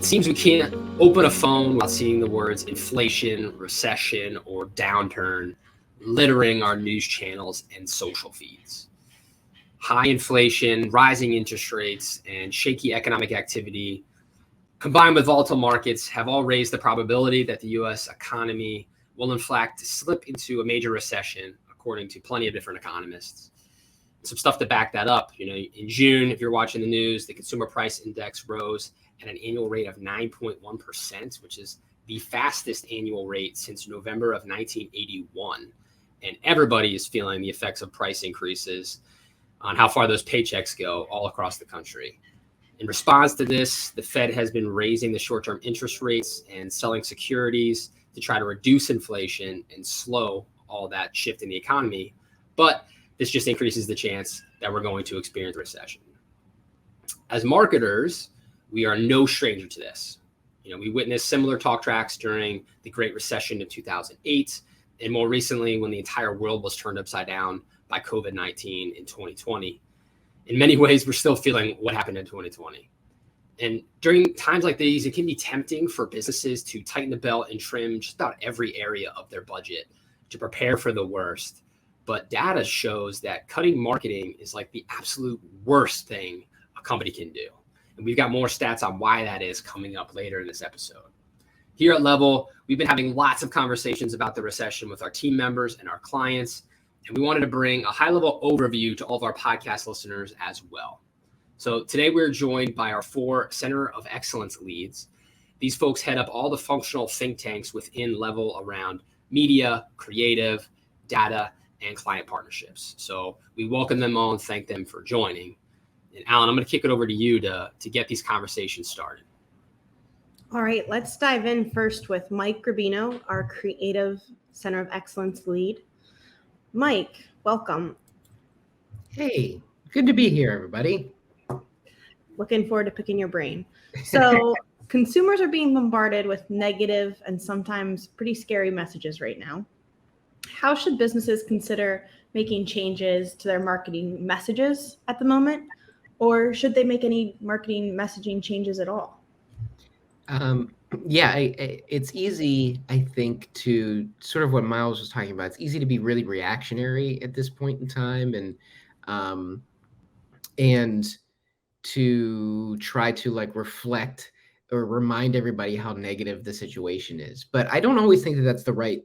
It seems we can't open a phone without seeing the words inflation, recession, or downturn littering our news channels and social feeds. High inflation, rising interest rates, and shaky economic activity, combined with volatile markets, have all raised the probability that the U.S. economy will, in fact, slip into a major recession, according to plenty of different economists. Some stuff to back that up. In June, if you're watching the news, the consumer price index rose at an annual rate of 9.1%, which is the fastest annual rate since November of 1981. And everybody is feeling the effects of price increases on how far those paychecks go all across the country. In response to this, the Fed has been raising the short-term interest rates and selling securities to try to reduce inflation and slow all that shift in the economy. But this just increases the chance that we're going to experience a recession. As marketers, we are no stranger to this. We witnessed similar talk tracks during the Great Recession of 2008, and more recently when the entire world was turned upside down by COVID-19 in 2020. In many ways, we're still feeling what happened in 2020. And during times like these, it can be tempting for businesses to tighten the belt and trim just about every area of their budget to prepare for the worst. But data shows that cutting marketing is like the absolute worst thing a company can do. And we've got more stats on why that is coming up later in this episode. Here at Level, we've been having lots of conversations about the recession with our team members and our clients. And we wanted to bring a high-level overview to all of our podcast listeners as well. So today we're joined by our 4 Center of Excellence leads. These folks head up all the functional think tanks within Level around media, creative, data, and client partnerships. So we welcome them all and thank them for joining. And Alan, I'm going to kick it over to you to get these conversations started. All right, let's dive in first with Mike Grabino, our Creative Center of Excellence lead. Mike, welcome. Hey, good to be here, everybody. Looking forward to picking your brain. So consumers are being bombarded with negative and sometimes pretty scary messages right now. How should businesses consider making changes to their marketing messages at the moment? Or should they make any marketing messaging changes at all? It's easy, I think, to sort of what Miles was talking about. It's easy to be really reactionary at this point in time and to try to reflect or remind everybody how negative the situation is. But I don't always think that that's the right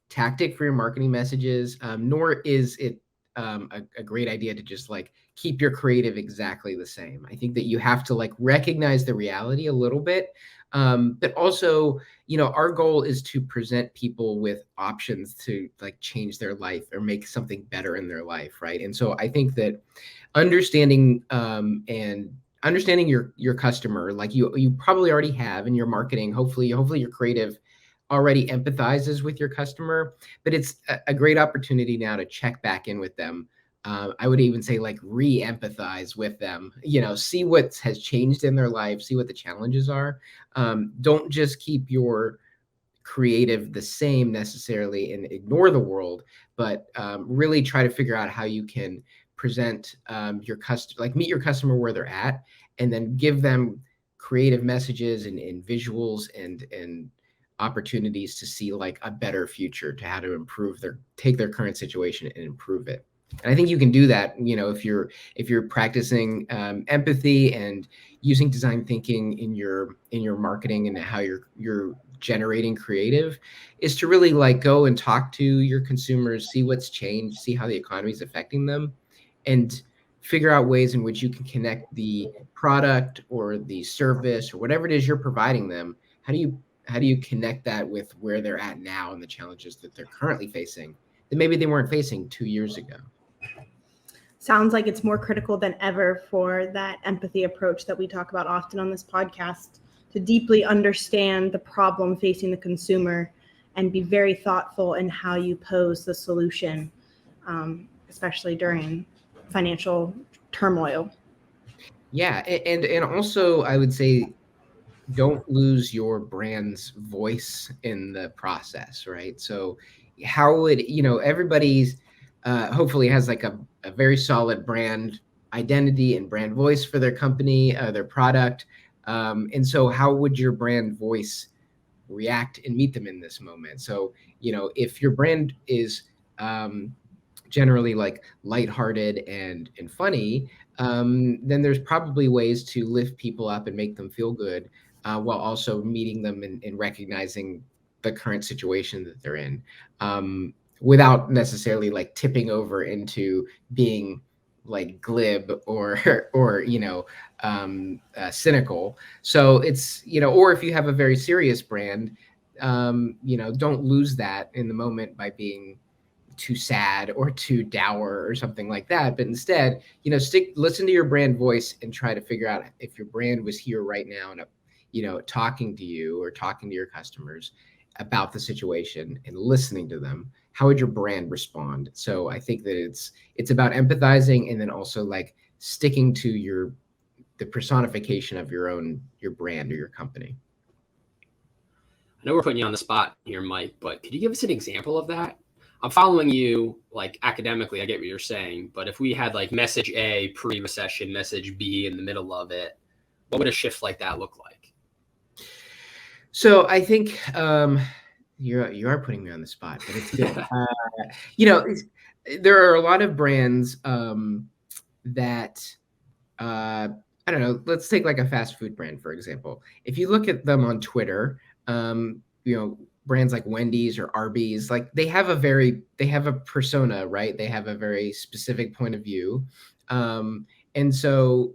tactic for your marketing messages, nor is it a great idea to just keep your creative exactly the same. I think that you have to recognize the reality a little bit. But also, our goal is to present people with options to change their life or make something better in their life, right? And so I think that understanding your customer, you probably already have in your marketing. Hopefully your creative already empathizes with your customer, but it's a great opportunity now to check back in with them. I would even say re-empathize with them, see what has changed in their life, see what the challenges are. Don't just keep your creative the same necessarily and ignore the world, but really try to figure out how you can present your customer, meet your customer where they're at, and then give them creative messages and visuals and opportunities to see a better future, to how to take their current situation and improve it. And I think you can do that, if you're practicing empathy and using design thinking in your marketing and how you're generating creative, is to really go and talk to your consumers, see what's changed, see how the economy is affecting them, and figure out ways in which you can connect the product or the service or whatever it is you're providing them. How do you connect that with where they're at now and the challenges that they're currently facing that maybe they weren't facing 2 years ago? Sounds like it's more critical than ever for that empathy approach that we talk about often on this podcast, to deeply understand the problem facing the consumer and be very thoughtful in how you pose the solution, especially during financial turmoil. Yeah, and also I would say, don't lose your brand's voice in the process, right? So how would, everybody's hopefully has a very solid brand identity and brand voice for their company, their product. And so how would your brand voice react and meet them in this moment? So, if your brand is generally like lighthearted and funny, then there's probably ways to lift people up and make them feel good, while also meeting them and recognizing the current situation that they're in, without necessarily like tipping over into being like glib or or cynical. So it's, or if you have a very serious brand, don't lose that in the moment by being too sad or too dour or something like that, but instead, listen to your brand voice and try to figure out, if your brand was here right now and talking to you or talking to your customers about the situation and listening to them, how would your brand respond? So I think that it's about empathizing, and then also like sticking to the personification of your brand or your company. I know we're putting you on the spot here, Mike, but could you give us an example of that? I'm following you like academically. I get what you're saying, but if we had like message A pre-recession, message B in the middle of it, what would a shift like that look like? So I think you are putting me on the spot, but it's good. There are a lot of brands that I don't know. Let's take like a fast food brand, for example. If you look at them on Twitter, brands like Wendy's or Arby's, like they have a persona, right? They have a very specific point of view. And so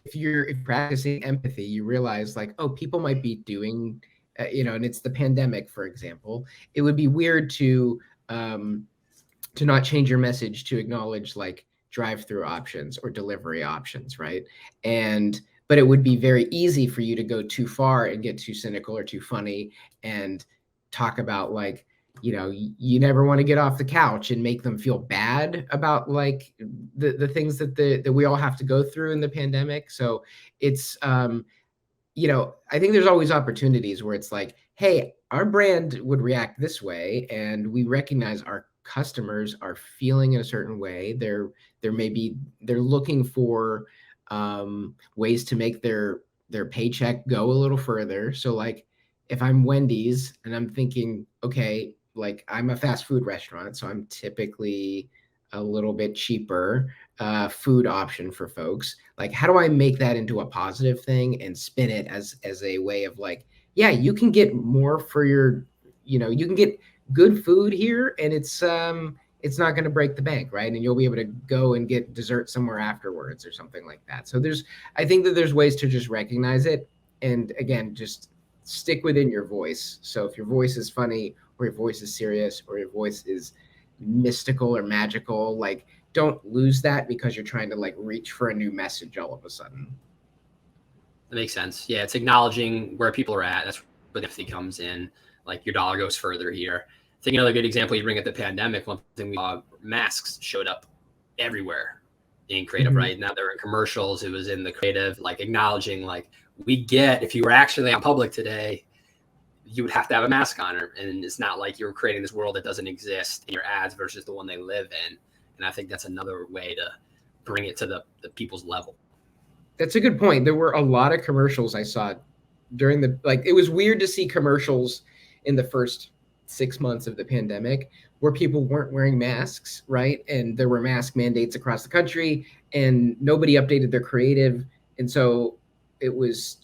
if you're practicing empathy, you realize like, oh, people might be doing, and it's the pandemic, for example. It would be weird to not change your message to acknowledge like drive-through options or delivery options, right? But it would be very easy for you to go too far and get too cynical or too funny and talk about like, you never want to get off the couch and make them feel bad about like the things that we all have to go through in the pandemic. So it's, I think there's always opportunities where it's like, hey, our brand would react this way, and we recognize our customers are feeling in a certain way. They're looking for ways to make their paycheck go a little further. So like if I'm Wendy's and I'm thinking, okay, like I'm a fast food restaurant, so I'm typically a little bit cheaper food option for folks. Like, how do I make that into a positive thing and spin it as a way of like, yeah, you can get more for your, you can get good food here, and it's not going to break the bank, right? And you'll be able to go and get dessert somewhere afterwards or something like that. So I think that there's ways to just recognize it, and again, just stick within your voice. So if your voice is funny, or your voice is serious, or your voice is mystical or magical, like don't lose that because you're trying to like reach for a new message all of a sudden. That makes sense. Yeah, it's acknowledging where people are at. That's where empathy comes in. Like your dollar goes further here. I think another good example you bring at the pandemic, one thing we saw, masks showed up everywhere in creative, right? Now they're in commercials. It was in the creative, like acknowledging, like, we get, if you were actually out public today, you would have to have a mask on, and it's not like you're creating this world that doesn't exist in your ads versus the one they live in. And I think that's another way to bring it to the people's level. That's a good point. There were a lot of commercials I saw during it was weird to see commercials in the first 6 months of the pandemic where people weren't wearing masks, right? And there were mask mandates across the country, and nobody updated their creative. And so it was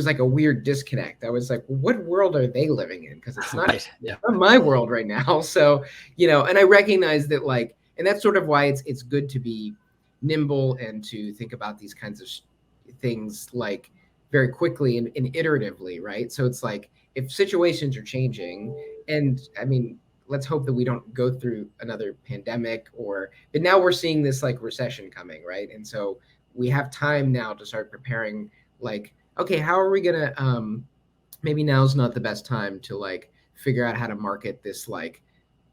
like a weird disconnect. I was like, what world are they living in? Because it's not, not my world right now. So, and I recognize that, like, and that's sort of why it's good to be nimble and to think about these kinds of things like very quickly and iteratively, right? So it's like, if situations are changing, and I mean, let's hope that we don't go through another pandemic, but now we're seeing this like recession coming, right? And so we have time now to start preparing, like, okay, how are we gonna, maybe now's not the best time to like figure out how to market this like,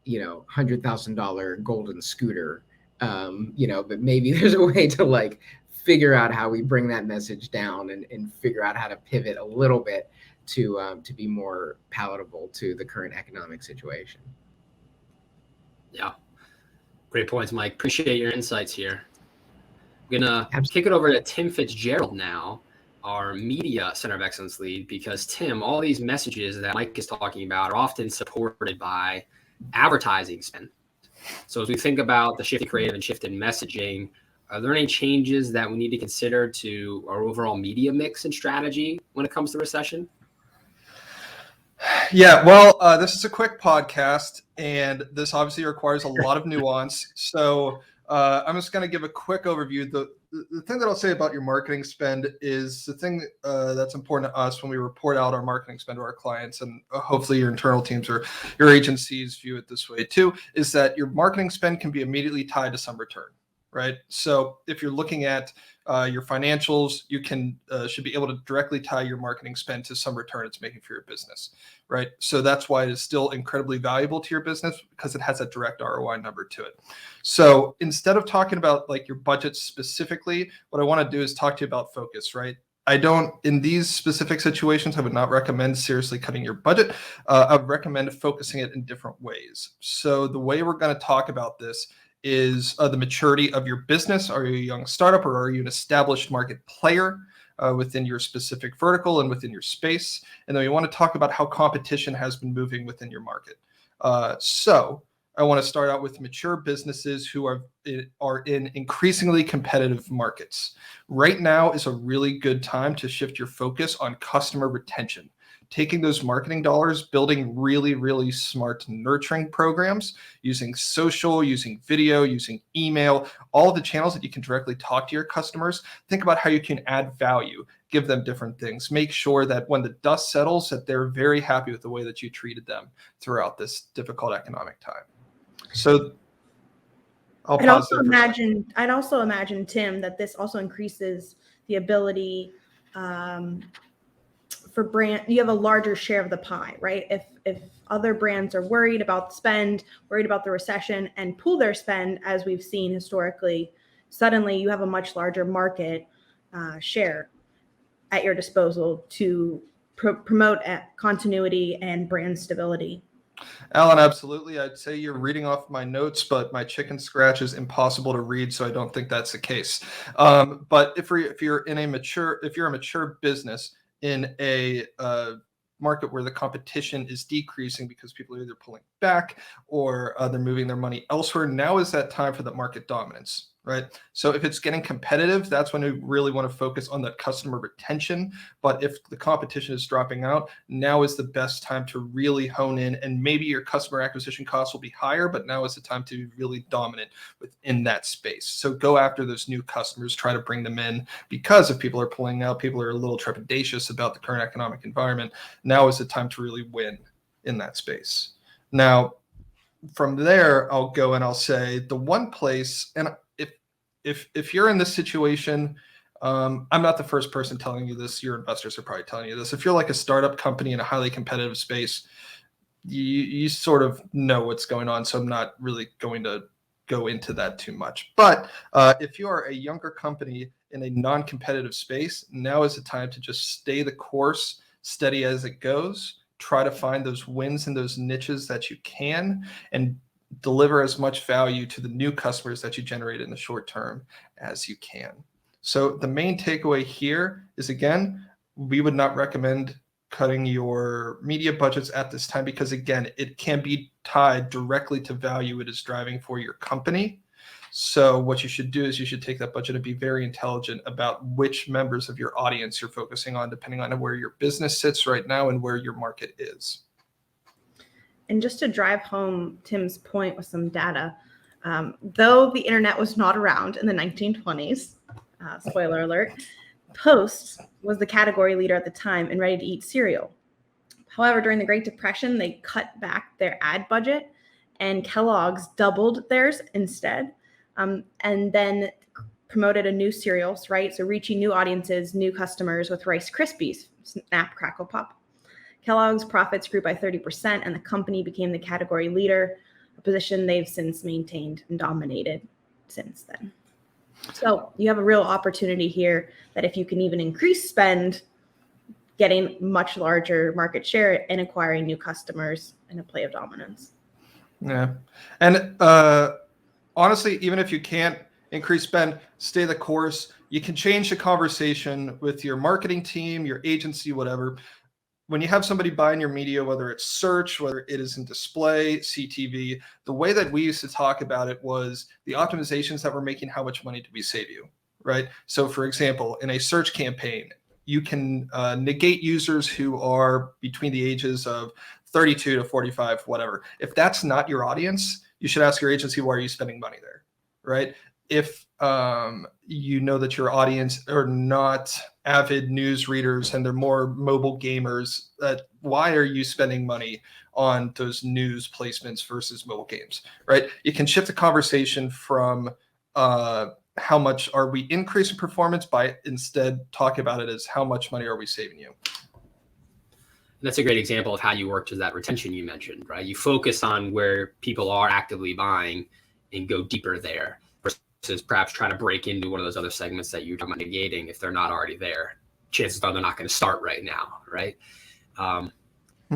$100,000 golden scooter, but maybe there's a way to like figure out how we bring that message down and figure out how to pivot a little bit to be more palatable to the current economic situation. Yeah, great points, Mike. Appreciate your insights here. I'm gonna kick it over to Tim Fitzgerald now. our media center of excellence lead, because Tim, all these messages that Mike is talking about are often supported by advertising spend. So as we think about the shift in creative and shift in messaging, are there any changes that we need to consider to our overall media mix and strategy when it comes to recession? Yeah, well, this is a quick podcast, and this obviously requires a lot of nuance. So I'm just going to give a quick overview. The thing that I'll say about your marketing spend is the thing that's important to us when we report out our marketing spend to our clients, and hopefully your internal teams or your agencies view it this way too, is that your marketing spend can be immediately tied to some return, right? So if you're looking at your financials, you can should be able to directly tie your marketing spend to some return it's making for your business, right? So that's why it is still incredibly valuable to your business, because it has a direct ROI number to it. So instead of talking about like your budget specifically, what I want to do is talk to you about focus, right? In these specific situations, I would not recommend seriously cutting your budget. I would recommend focusing it in different ways. So the way we're going to talk about this is the maturity of your business. Are you a young startup, or are you an established market player within your specific vertical and within your space? And then we want to talk about how competition has been moving within your market. So I want to start out with mature businesses who are in increasingly competitive markets. Right now is a really good time to shift your focus on customer retention. Taking those marketing dollars, building really, really smart nurturing programs, using social, using video, using email, all of the channels that you can directly talk to your customers. Think about how you can add value, give them different things. Make sure that when the dust settles, that they're very happy with the way that you treated them throughout this difficult economic time. So I'd also imagine, Tim, that this also increases the ability for brand. You have a larger share of the pie, right? If other brands are worried about spend, worried about the recession, and pull their spend, as we've seen historically, suddenly you have a much larger market share at your disposal to promote continuity and brand stability. Alan, absolutely. I'd say you're reading off my notes, but my chicken scratch is impossible to read, so I don't think that's the case. But if you're a mature business in a market where the competition is decreasing because people are either pulling back or they're moving their money elsewhere, now is that time for the market dominance, right? So if it's getting competitive, that's when we really want to focus on that customer retention. But if the competition is dropping out, now is the best time to really hone in, and maybe your customer acquisition costs will be higher, but now is the time to be really dominant within that space. So go after those new customers, try to bring them in, because if people are pulling out, people are a little trepidatious about the current economic environment. Now is the time to really win in that space. Now, from there, I'll go and I'll say the one place, and if you're in this situation, I'm not the first person telling you this. Your investors are probably telling you this. If you're like a startup company in a highly competitive space, you sort of know what's going on. So I'm not really going to go into that too much. But if you are a younger company in a non-competitive space, now is the time to just stay the course, steady as it goes. Try to find those wins in those niches that you can, and deliver as much value to the new customers that you generate in the short term as you can. So the main takeaway here is, again, we would not recommend cutting your media budgets at this time, because again, it can be tied directly to value it is driving for your company. So what you should do is you should take that budget and be very intelligent about which members of your audience you're focusing on, depending on where your business sits right now and where your market is. And just to drive home Tim's point with some data, though the internet was not around in the 1920s, spoiler alert, Post was the category leader at the time in ready-to-eat cereal. However, during the Great Depression, they cut back their ad budget, and Kellogg's doubled theirs instead, and then promoted a new cereal, right? So reaching new audiences, new customers with Rice Krispies, Snap, Crackle, Pop. Kellogg's profits grew by 30%, and the company became the category leader, a position they've since maintained and dominated since then. So you have a real opportunity here that if you can even increase spend, getting much larger market share and acquiring new customers in a play of dominance. Yeah. And honestly, even if you can't increase spend, stay the course. You can change the conversation with your marketing team, your agency, whatever. When you have somebody buying your media, whether it's search, whether it is in display, CTV, the way that we used to talk about it was the optimizations that we're making, how much money do we save you, right? So for example, in a search campaign, you can negate users who are between the ages of 32 to 45, whatever. If that's not your audience, you should ask your agency, why are you spending money there, right? If you know that your audience are not avid news readers and they're more mobile gamers, why are you spending money on those news placements versus mobile games, right? You can shift the conversation from how much are we increasing performance by instead talking about it as how much money are we saving you. That's a great example of how you work to that retention you mentioned, right? You focus on where people are actively buying and go deeper there versus perhaps trying to break into one of those other segments that you're talking about negating if they're not already there. Chances are they're not going to start right now, right?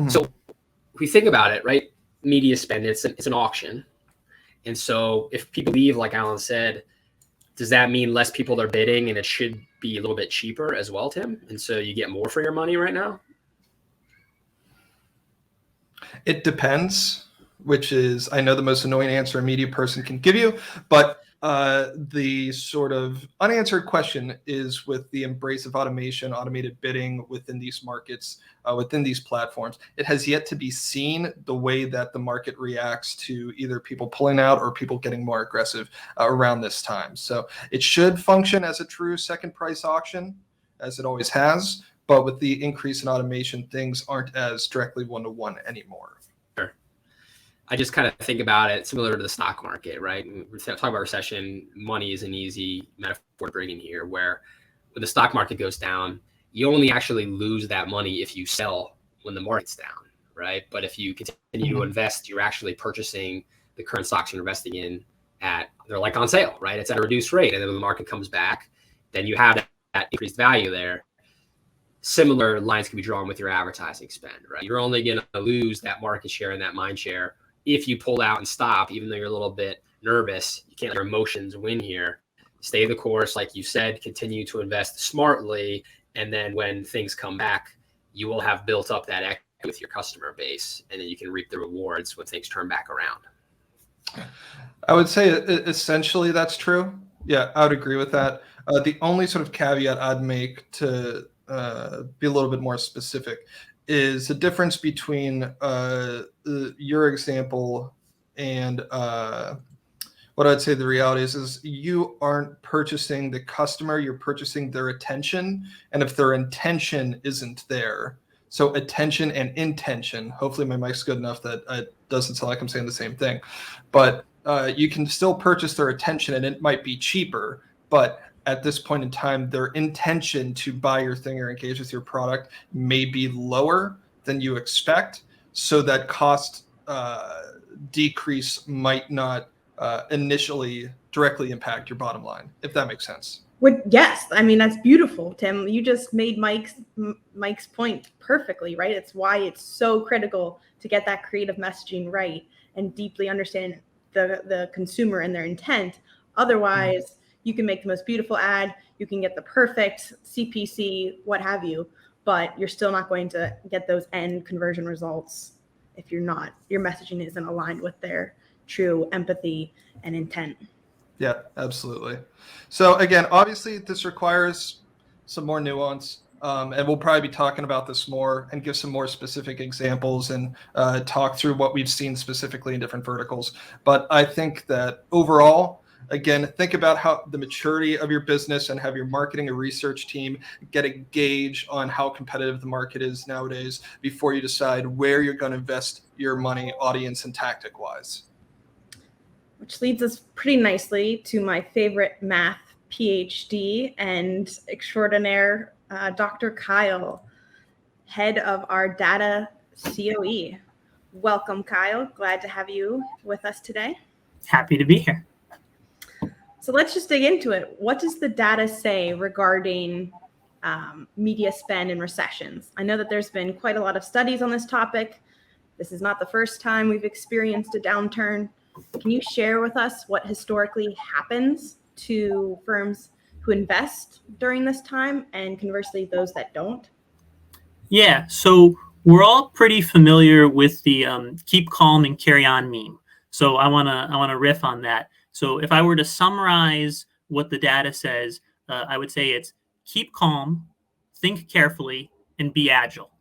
So if we think about it, right, media spend, it's an auction. And so if people leave, like Alan said, does that mean less people are bidding and it should be a little bit cheaper as well, Tim? And so you get more for your money right now? It depends, which is, I know, the most annoying answer a media person can give you, but the sort of unanswered question is with the embrace of automation, automated bidding within these markets, within these platforms, it has yet to be seen the way that the market reacts to either people pulling out or people getting more aggressive around this time. So it should function as a true second price auction, as it always has. But with the increase in automation, things aren't as directly one-to-one anymore. Sure. I just kind of think about it similar to the stock market, right? We're talking about recession. Money is an easy metaphor to bring in here, where when the stock market goes down, you only actually lose that money if you sell when the market's down, right? But if you continue to invest, you're actually purchasing the current stocks you're investing in they're like on sale, right? It's at a reduced rate. And then when the market comes back, then you have that increased value there. Similar lines can be drawn with your advertising spend, right? You're only going to lose that market share and that mind share if you pull out and stop, even though you're a little bit nervous. You can't let your emotions win here. Stay the course, like you said, continue to invest smartly. And then when things come back, you will have built up that equity with your customer base, and then you can reap the rewards when things turn back around. I would say essentially that's true. Yeah, I would agree with that. The only sort of caveat I'd make to be a little bit more specific is the difference between your example and what I'd say the reality is you aren't purchasing the customer, you're purchasing their attention. And if their intention isn't there, so attention and intention, hopefully my mic's good enough that it doesn't sound like I'm saying the same thing, but you can still purchase their attention and it might be cheaper, but at this point in time, their intention to buy your thing or engage with your product may be lower than you expect. So that cost decrease might not initially directly impact your bottom line, if that makes sense. Yes, I mean, that's beautiful, Tim. You just made Mike's point perfectly, right? It's why it's so critical to get that creative messaging right and deeply understand the consumer and their intent. Otherwise, you can make the most beautiful ad, you can get the perfect CPC, what have you, but you're still not going to get those end conversion results if your messaging isn't aligned with their true empathy and intent. Yeah, absolutely. So again, obviously this requires some more nuance, and we'll probably be talking about this more and give some more specific examples and talk through what we've seen specifically in different verticals. But I think that overall, again, think about how the maturity of your business and have your marketing and research team get a gauge on how competitive the market is nowadays before you decide where you're going to invest your money, audience and tactic wise. Which leads us pretty nicely to my favorite math PhD and extraordinaire, Dr. Kyle, head of our data COE. Welcome, Kyle. Glad to have you with us today. Happy to be here. So let's just dig into it. What does the data say regarding media spend in recessions? I know that there's been quite a lot of studies on this topic. This is not the first time we've experienced a downturn. Can you share with us what historically happens to firms who invest during this time, and conversely, those that don't? Yeah, so we're all pretty familiar with the keep calm and carry on meme. So I wanna riff on that. So if I were to summarize what the data says, I would say it's keep calm, think carefully, and be agile.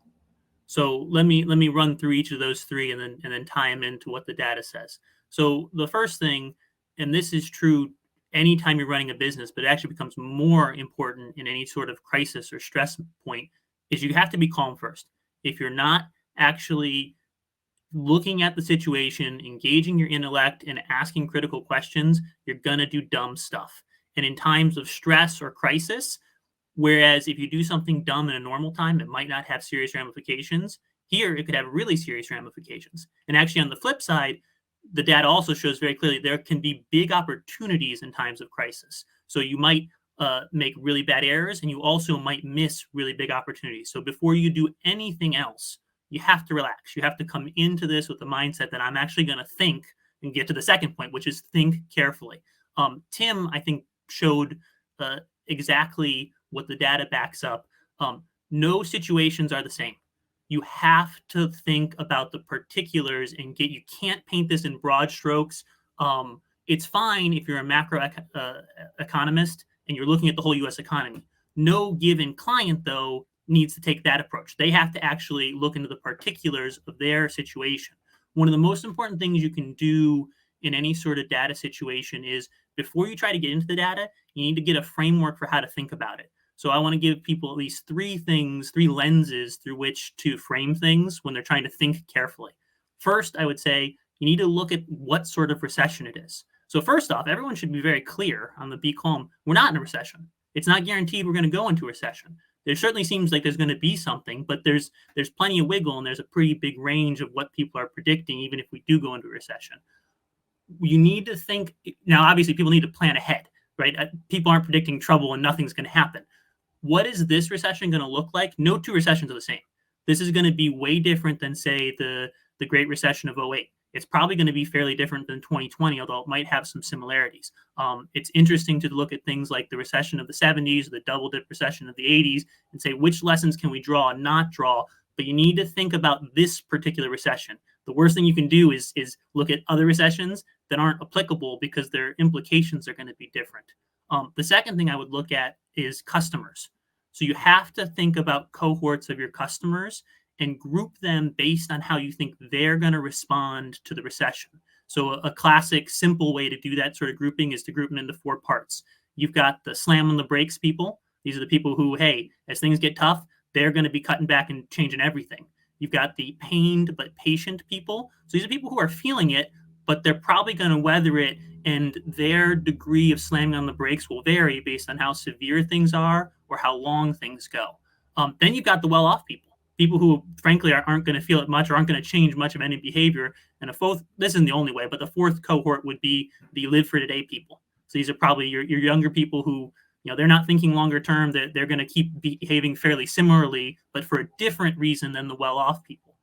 So let me run through each of those three and then tie them into what the data says. So the first thing, and this is true anytime you're running a business, but it actually becomes more important in any sort of crisis or stress point, is you have to be calm first. If you're not actually looking at the situation, engaging your intellect, and asking critical questions, you're gonna do dumb stuff. And in times of stress or crisis, whereas if you do something dumb in a normal time, it might not have serious ramifications. Here, it could have really serious ramifications. And actually, on the flip side, the data also shows very clearly there can be big opportunities in times of crisis. So you might make really bad errors, and you also might miss really big opportunities. So before you do anything else, you have to relax. You have to come into this with the mindset that I'm actually going to think and get to the second point, which is think carefully. Tim, I think, showed exactly what the data backs up. No situations are the same. You have to think about the particulars and you can't paint this in broad strokes. It's fine if you're a macro economist and you're looking at the whole US economy. No given client, though, needs to take that approach. They have to actually look into the particulars of their situation. One of the most important things you can do in any sort of data situation is before you try to get into the data, you need to get a framework for how to think about it. So I want to give people at least three lenses through which to frame things when they're trying to think carefully. First, I would say you need to look at what sort of recession it is. So first off, everyone should be very clear on the be calm. We're not in a recession. It's not guaranteed we're going to go into a recession. There certainly seems like there's going to be something, but there's plenty of wiggle and there's a pretty big range of what people are predicting, even if we do go into a recession. You need to think now. Obviously, people need to plan ahead, right? People aren't predicting trouble and nothing's going to happen. What is this recession going to look like? No two recessions are the same. This is going to be way different than, say, the Great Recession of 08. It's probably going to be fairly different than 2020, although it might have some similarities. It's interesting to look at things like the recession of the 70s, the double dip recession of the 80s, and say which lessons can we draw and not draw. But you need to think about this particular recession. The worst thing you can do is look at other recessions that aren't applicable because their implications are going to be different. The second thing I would look at is customers. So you have to think about cohorts of your customers and group them based on how you think they're going to respond to the recession. So a classic, simple way to do that sort of grouping is to group them into 4 parts. You've got the slam on the brakes people. These are the people who, hey, as things get tough, they're going to be cutting back and changing everything. You've got the pained but patient people. So these are people who are feeling it, but they're probably going to weather it, and their degree of slamming on the brakes will vary based on how severe things are or how long things go. Then you've got the well-off people who, frankly, aren't going to feel it much or aren't going to change much of any behavior. And this isn't the only way, but the fourth cohort would be the live for today people. So these are probably your younger people who, they're not thinking longer term, that they're going to keep behaving fairly similarly, but for a different reason than the well-off people.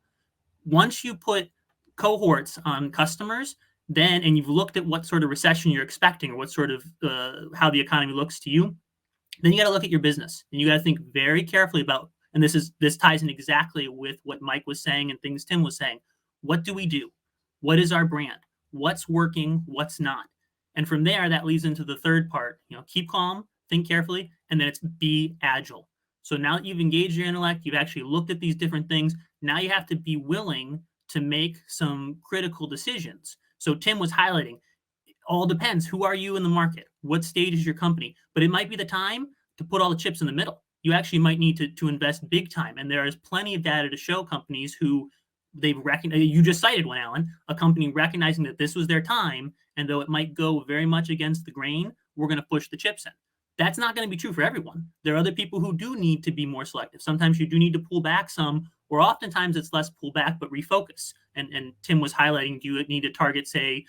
Once you put cohorts on customers, and you've looked at what sort of recession you're expecting or what sort of how the economy looks to you, then you got to look at your business and you got to think very carefully about, and this ties in exactly with what Mike was saying and things Tim was saying. What do we do? What is our brand? What's working? What's not? And from there, that leads into the third part. Keep calm, think carefully, and then it's be agile. So now that you've engaged your intellect, you've actually looked at these different things. Now you have to be willing to make some critical decisions. So Tim was highlighting, all depends. Who are you in the market? What stage is your company? But it might be the time to put all the chips in the middle. You actually might need to invest big time. And there is plenty of data to show companies who they've recognized. You just cited one, Alan, a company recognizing that this was their time. And though it might go very much against the grain, we're going to push the chips in. That's not going to be true for everyone. There are other people who do need to be more selective. Sometimes you do need to pull back some, or oftentimes it's less pull back, but refocus. And Tim was highlighting, do you need to target, say,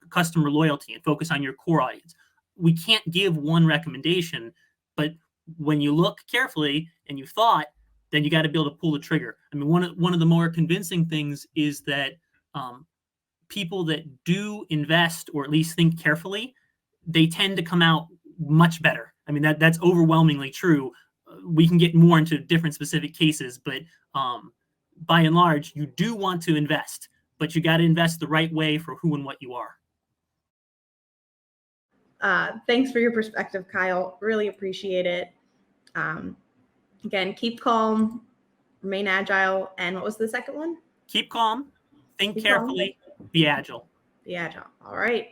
customer loyalty and focus on your core audience? We can't give one recommendation, but when you look carefully and you thought, then you got to be able to pull the trigger. I mean, one of the more convincing things is that people that do invest or at least think carefully, they tend to come out much better. I mean, that's overwhelmingly true. We can get more into different specific cases, but by and large, you do want to invest, but you got to invest the right way for who and what you are. Thanks for your perspective, Kyle. Really appreciate it. Again, keep calm, remain agile, and what was the second one? Keep calm, think Keep carefully, be agile. Be agile. All right.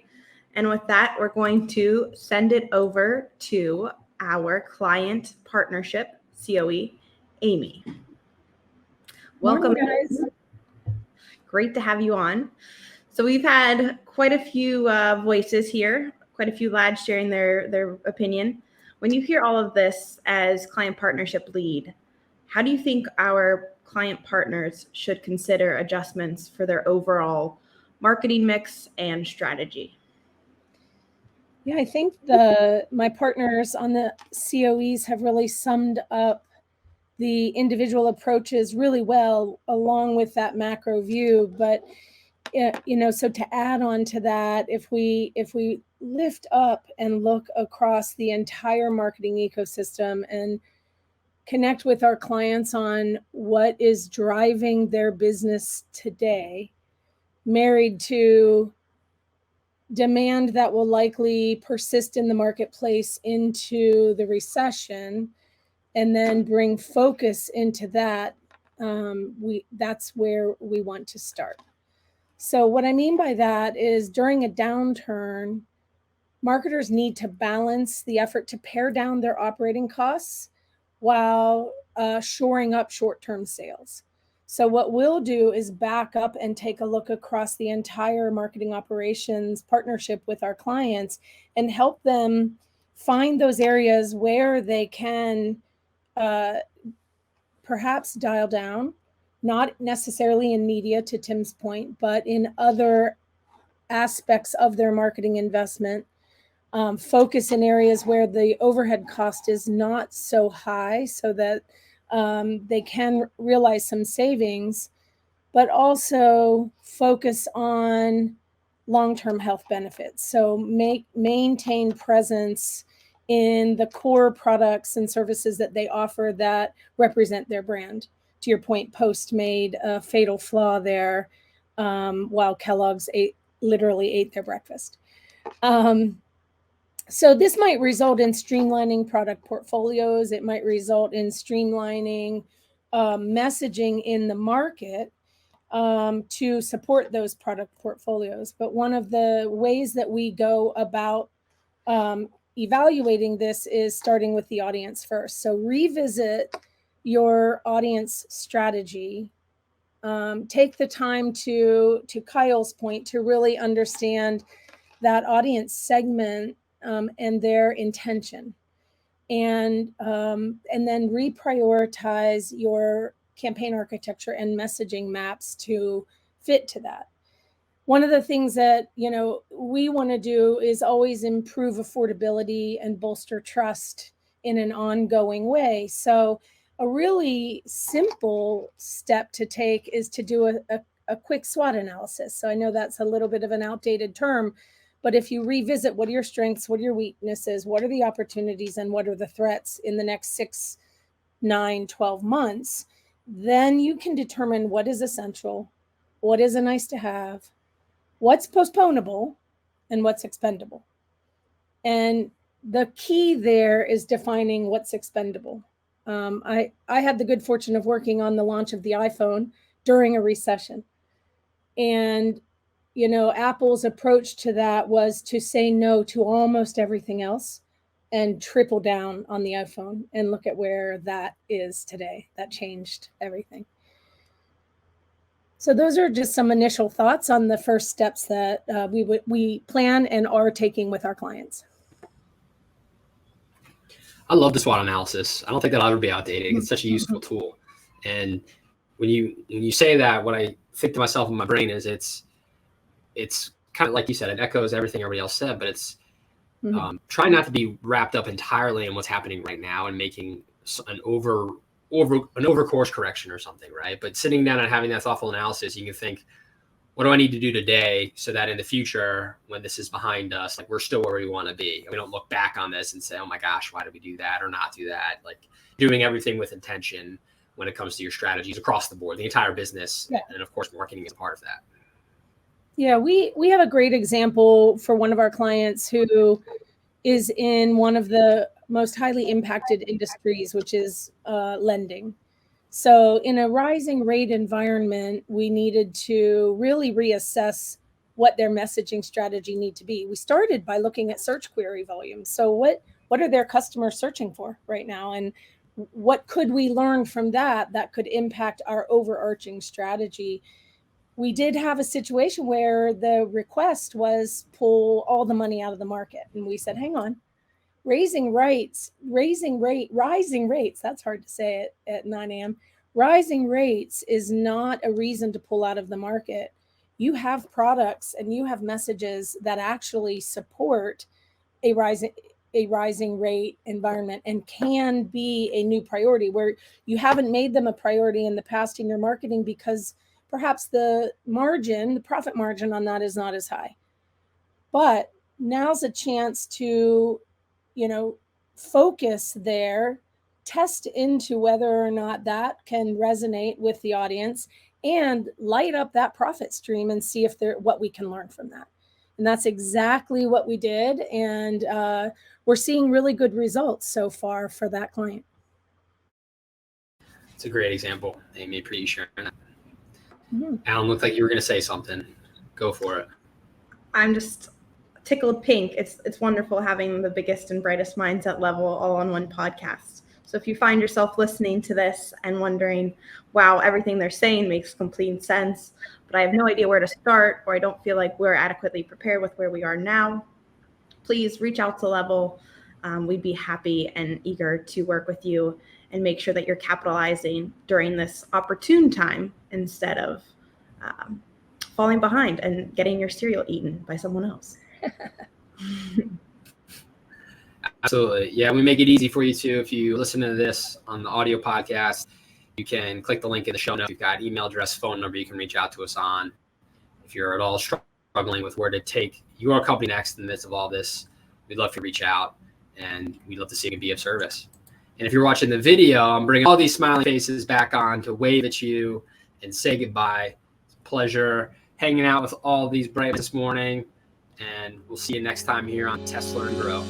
And with that, we're going to send it over to our client partnership, COE, Amy. Welcome, guys. Great to have you on. So we've had quite a few voices here, quite a few lads sharing their opinion. When you hear all of this as client partnership lead, how do you think our client partners should consider adjustments for their overall marketing mix and strategy? Yeah, I think my partners on the COEs have really summed up the individual approaches really well, along with that macro view. But so to add on to that, if we lift up and look across the entire marketing ecosystem and connect with our clients on what is driving their business today, married to demand that will likely persist in the marketplace into the recession, and then bring focus into that, that's where we want to start. So what I mean by that is during a downturn, marketers need to balance the effort to pare down their operating costs while shoring up short-term sales. So what we'll do is back up and take a look across the entire marketing operations partnership with our clients and help them find those areas where they can perhaps dial down, not necessarily in media, to Tim's point, but in other aspects of their marketing investment. Focus in areas where the overhead cost is not so high so that they can realize some savings, but also focus on long-term health benefits. So maintain presence in the core products and services that they offer that represent their brand. To your point, Post made a fatal flaw there while Kellogg's literally ate their breakfast. So this might result in streamlining product portfolios. It might result in streamlining messaging in the market to support those product portfolios. But one of the ways that we go about evaluating this is starting with the audience first. So revisit your audience strategy. Take the time to Kyle's point, to really understand that audience segment and their intention, and then reprioritize your campaign architecture and messaging maps to fit to that. One of the things that we want to do is always improve affordability and bolster trust in an ongoing way. So a really simple step to take is to do a quick SWOT analysis. So I know that's a little bit of an outdated term, but if you revisit what are your strengths, what are your weaknesses, what are the opportunities, and what are the threats in the next 6, 9, 12 months, then you can determine what is essential, what is a nice to have, what's postponable, and what's expendable. And the key there is defining what's expendable. I had the good fortune of working on the launch of the iPhone during a recession. And Apple's approach to that was to say no to almost everything else and triple down on the iPhone, and look at where that is today. That changed everything. So those are just some initial thoughts on the first steps that we plan and are taking with our clients. I love the SWOT analysis. I don't think that'll ever be outdated. It's such a useful tool. And when you say that, what I think to myself in my brain is it's kind of like you said, it echoes everything everybody else said, but it's trying not to be wrapped up entirely in what's happening right now and making an over course correction or something, right? But sitting down and having that thoughtful analysis, you can think, what do I need to do today so that in the future, when this is behind us, like we're still where we want to be. We don't look back on this and say, oh my gosh, why did we do that or not do that? Like doing everything with intention when it comes to your strategies across the board, the entire business. Yeah. And of course, marketing is part of that. Yeah, we have a great example for one of our clients who is in one of the most highly impacted industries, which is lending. So in a rising rate environment, we needed to really reassess what their messaging strategy need to be. We started by looking at search query volume. So what are their customers searching for right now? And what could we learn from that could impact our overarching strategy? We did have a situation where the request was pull all the money out of the market. And we said, hang on, rising rates, that's hard to say at 9 a.m. Rising rates is not a reason to pull out of the market. You have products and you have messages that actually support a rising rate environment and can be a new priority where you haven't made them a priority in the past in your marketing because perhaps the profit margin on that is not as high. But now's a chance to, focus there, test into whether or not that can resonate with the audience and light up that profit stream and see what we can learn from that. And that's exactly what we did. And we're seeing really good results so far for that client. It's a great example. Amy, appreciate you sharing that. Mm-hmm. Alan, looked like you were going to say something. Go for it. I'm just tickled pink. It's wonderful having the biggest and brightest minds at level all on one podcast. So if you find yourself listening to this and wondering, wow, everything they're saying makes complete sense, but I have no idea where to start, or I don't feel like we're adequately prepared with where we are now, please reach out to Level. We'd be happy and eager to work with you and make sure that you're capitalizing during this opportune time instead of falling behind and getting your cereal eaten by someone else. Absolutely. Yeah, we make it easy for you too. If you listen to this on the audio podcast, you can click the link in the show notes. We've got email address, phone number you can reach out to us on. If you're at all struggling with where to take your company next in the midst of all this, we'd love to reach out and we'd love to see you be of service. And if you're watching the video, I'm bringing all these smiling faces back on to wave at you and say goodbye. It's a pleasure hanging out with all these bright this morning. And we'll see you next time here on Test, Learn, Grow.